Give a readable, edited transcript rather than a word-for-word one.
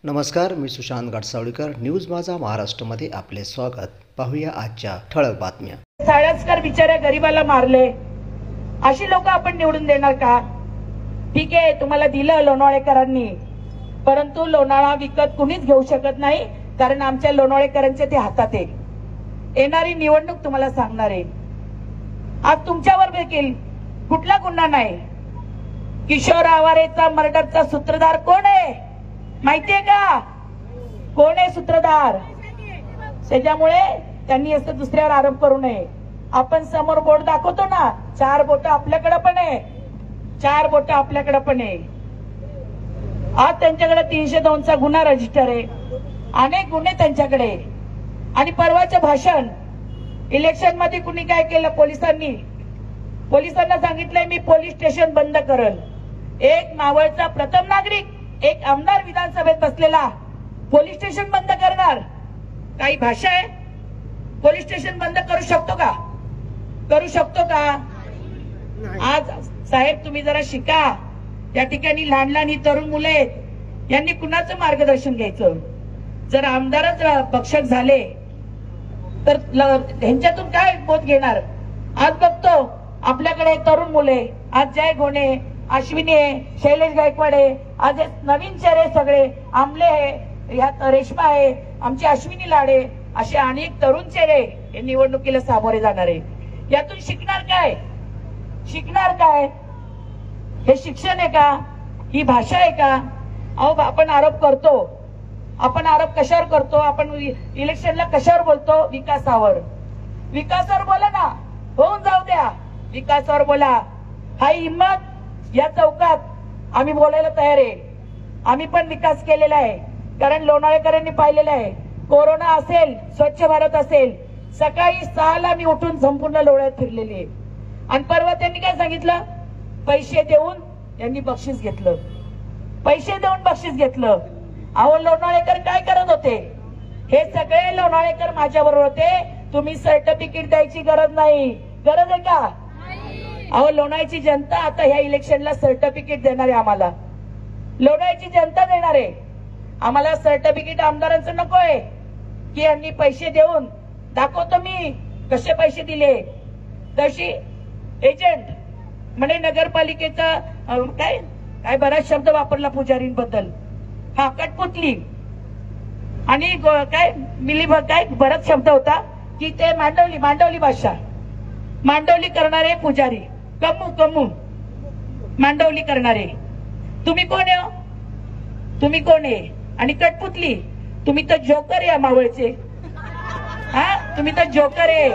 नमस्कार, मी सुशांत गाडसावळीकर. न्यूज माझा महाराष्ट्रमध्ये आपले स्वागत. पाहूया आजच्या ठळक बातम्या. साळसकर बिचाऱ्या गरीबाला मारले, अशी लोक आपण निवडून देणार का? ठीक आहे, तुम्हाला दिलं लोणावळेकरांनी, परंतु लोणावळा विकत कुणीच घेऊ शकत नाही, कारण आमच्या लोणावळेकरांचे ते हातात आहे. येणारी निवडणूक तुम्हाला सांगणार आहे. आज तुमच्यावर देखील कुठला गुन्हा नाही. किशोर आवारेचा मर्डरचा सूत्रधार कोण आहे माहितीये का? कोण आहे सूत्रधार? त्याच्यामुळे त्यांनी असं दुसऱ्यावर आरोप करू नये. आपण समोर बोट दाखवतो ना, 4 बोट आपल्याकडे पण आहे, 4 बोट आपल्याकडे पण आहे. आज त्यांच्याकडे 302चा गुन्हा रजिस्टर आहे, अनेक गुन्हे त्यांच्याकडे. आणि परवाचं भाषण इलेक्शन मध्ये कुणी काय केलं? पोलिसांना सांगितलंय मी पोलीस स्टेशन बंद करल. एक मावळचा प्रथम नागरिक, एक आमदार विधानसभेत बसलेला पोलीस स्टेशन बंद करणार? काही भाषा आहे? पोलीस स्टेशन बंद करू शकतो का? करू शकतो का? आज साहेब तुम्ही जरा शिका. त्या ठिकाणी लहान लहान ही तरुण मुलं आहेत, यांनी कुणाचं मार्गदर्शन घ्यायचं? जर आमदारच भक्षक झाले तर ह्यांच्यातून काय बोध घेणार? आज बघतो आपल्याकडे तरुण मुले, आज जय घोणे, अश्विनी आहे, शैलेश गायकवाड आहे, आज नवीन चेहरे सगळे, आमले आहे, यात रेश्मा आहे, आमची अश्विनी लाडे, असे अनेक तरुण चेहरे हे निवडणुकीला सामोरे जाणार आहे. यातून शिकणार काय? शिकणार काय? हे शिक्षण आहे का? ही भाषा आहे का? अहो, आपण आरोप करतो. आपण आरोप कशावर करतो? आपण इलेक्शनला कशावर बोलतो? विकासावर बोला ना, होऊन जाऊ द्या. विकासावर बोला. हाही हिम्मत या चौकात आम्ही बोलायला तयार आहे. आम्ही पण विकास केलेला आहे, कारण लोणावळेकरांनी पाहिलेलं आहे. कोरोना असेल, स्वच्छ भारत असेल, सकाळी 6ला मी उठून संपूर्ण लोणावळ्यात फिरलेली आहे. आणि परवा त्यांनी काय सांगितलं? पैसे देऊन यांनी बक्षीस घेतलं. पैसे देऊन बक्षीस घेतलं. अहो, लोणावळेकर काय करत होते? हे सगळे लोणावळेकर माझ्या बरोबर होते. तुम्ही सर्टिफिकेट द्यायची गरज नाही. गरज आहे का? अहो, लोणावळ्याची जनता आता ह्या इलेक्शनला सर्टिफिकेट देणार आहे. आम्हाला लोणावळ्याची जनता देणार आहे. आम्हाला सर्टिफिकेट आमदारांचं नकोय की यांनी पैसे देऊन दाखवतो मी कसे पैसे दिले. तशी एजंट म्हणे नगरपालिकेचा काय बराच शब्द वापरला पुजारींबद्दल. हा, कटपुतली आणि काय मिलीबग, काय बराच शब्द होता की ते मांडवली भाषा, मांडवली करणारे पुजारी, कमू मांडवली करणारे. तुम्ही कोण आहे? तुम्ही कोण आहे? आणि कटपुतली, तुम्ही तर जोकर आहे मावळचे. हा, तुम्ही तर जोकर आहे.